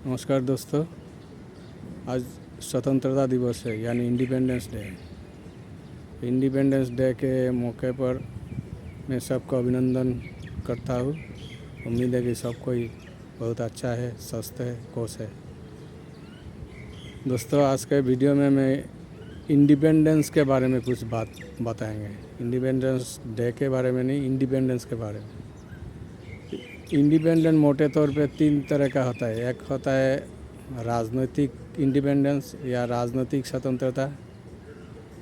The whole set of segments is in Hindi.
नमस्कार दोस्तों, आज स्वतंत्रता दिवस है यानी इंडिपेंडेंस डे है। इंडिपेंडेंस डे के मौके पर मैं सबको अभिनंदन करता हूँ। उम्मीद है कि सब कोई बहुत अच्छा है, स्वस्थ है, खुश है। दोस्तों, आज के वीडियो में मैं इंडिपेंडेंस के बारे में कुछ बात बताएंगे। इंडिपेंडेंस डे के बारे में नहीं, इंडिपेंडेंस के बारे में। इंडिपेंडेंस मोटे तौर पे 3 तरह का होता है। एक होता है राजनीतिक इंडिपेंडेंस या राजनीतिक स्वतंत्रता,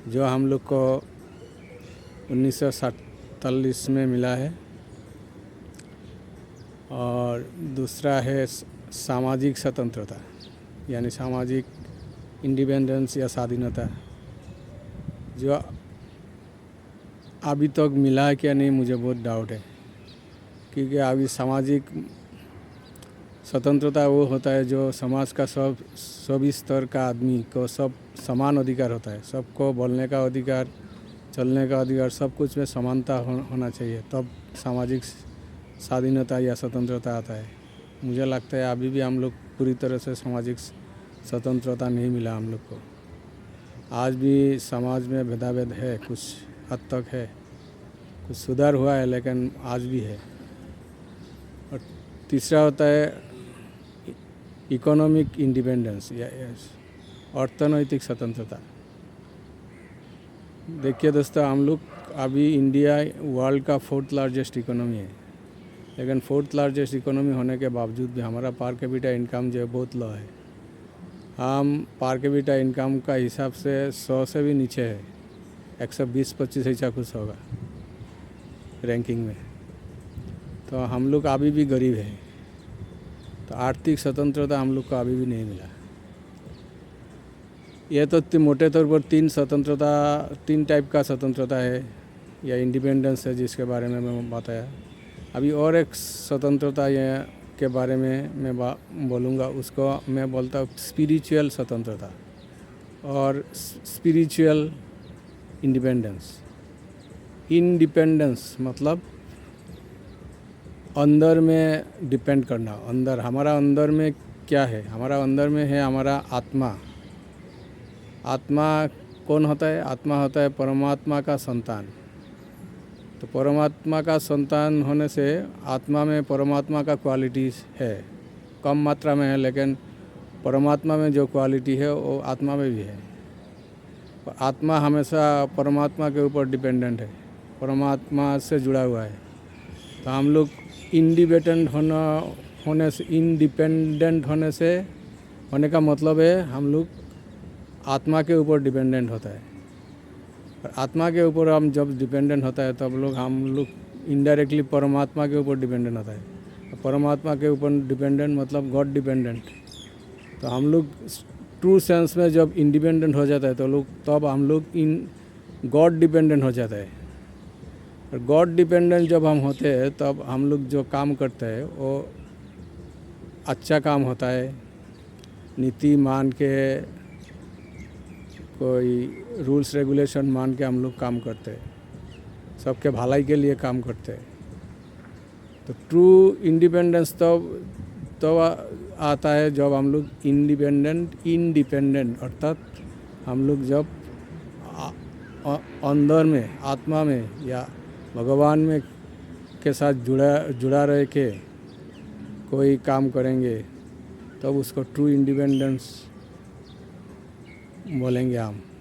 जो हम लोग को 1947 में मिला है। और दूसरा है सामाजिक स्वतंत्रता यानी सामाजिक इंडिपेंडेंस या स्वाधीनता, जो अभी तक मिला है क्या नहीं, मुझे बहुत डाउट है। क्योंकि अभी सामाजिक स्वतंत्रता वो होता है जो समाज का सभी स्तर का आदमी को सब समान अधिकार होता है। सबको बोलने का अधिकार, चलने का अधिकार, सब कुछ में समानता होना चाहिए, तब सामाजिक स्वाधीनता या स्वतंत्रता आता है। मुझे लगता है अभी भी हम लोग पूरी तरह से सामाजिक स्वतंत्रता नहीं मिला हम लोग को। आज भी समाज में भेदाभेद है, कुछ हद तक है, कुछ सुधार हुआ है, लेकिन आज भी है। और तीसरा होता है इकोनॉमिक इंडिपेंडेंस या अर्थनैतिक स्वतंत्रता। देखिए दोस्तों, हम लोग अभी इंडिया वर्ल्ड का 4th लार्जेस्ट इकोनॉमी है, लेकिन 4th लार्जेस्ट इकोनॉमी होने के बावजूद भी हमारा पर कैपिटा इनकम जो है बहुत लो है। हम पर कैपिटा इनकम का हिसाब से 100 से भी नीचे है, 120-25 ऐसा कुछ होगा रैंकिंग में। तो हम लोग अभी भी गरीब है। तो आर्थिक स्वतंत्रता हम लोग को अभी भी नहीं मिला। यह तो मोटे तौर पर 3 टाइप का स्वतंत्रता है या इंडिपेंडेंस है, जिसके बारे में मैं बताया। अभी और एक स्वतंत्रता के बारे में मैं बोलूँगा, उसको मैं बोलता हूँ स्पिरिचुअल स्वतंत्रता और स्पिरिचुअल इंडिपेंडेंस। इंडिपेंडेंस मतलब अंदर में डिपेंड करना। अंदर, हमारा अंदर में क्या है? हमारा अंदर में है हमारा आत्मा। आत्मा कौन होता है? आत्मा होता है परमात्मा का संतान। तो परमात्मा का संतान होने से आत्मा में परमात्मा का क्वालिटीज़ है, कम मात्रा में है, लेकिन परमात्मा में जो क्वालिटी है वो आत्मा में भी है। आत्मा हमेशा परमात्मा के ऊपर डिपेंडेंट है, परमात्मा से जुड़ा हुआ है। तो हम लोग इंडिपेंडेंट होने का मतलब है हम लोग आत्मा के ऊपर डिपेंडेंट होता है। और आत्मा के ऊपर हम जब डिपेंडेंट होता है तब हम लोग इनडायरेक्टली परमात्मा के ऊपर डिपेंडेंट होता है। परमात्मा के ऊपर डिपेंडेंट मतलब गॉड डिपेंडेंट। तो हम लोग ट्रू सेंस में जब इंडिपेंडेंट हो जाता है तो तब हम लोग इन गॉड डिपेंडेंट हो जाता है। और गॉड डिपेंडेंट जब हम होते हैं तब हम लोग जो काम करते हैं वो अच्छा काम होता है। नीति मान के, कोई रूल्स रेगुलेशन मान के हम लोग काम करते हैं, सबके भलाई के लिए काम करते हैं। तो ट्रू इंडिपेंडेंस तो आता है जब हम लोग इंडिपेंडेंट अर्थात हम लोग जब अंदर में, आत्मा में या भगवान में के साथ जुड़ा रह के कोई काम करेंगे, तब उसको ट्रू इंडिपेंडेंस बोलेंगे हम।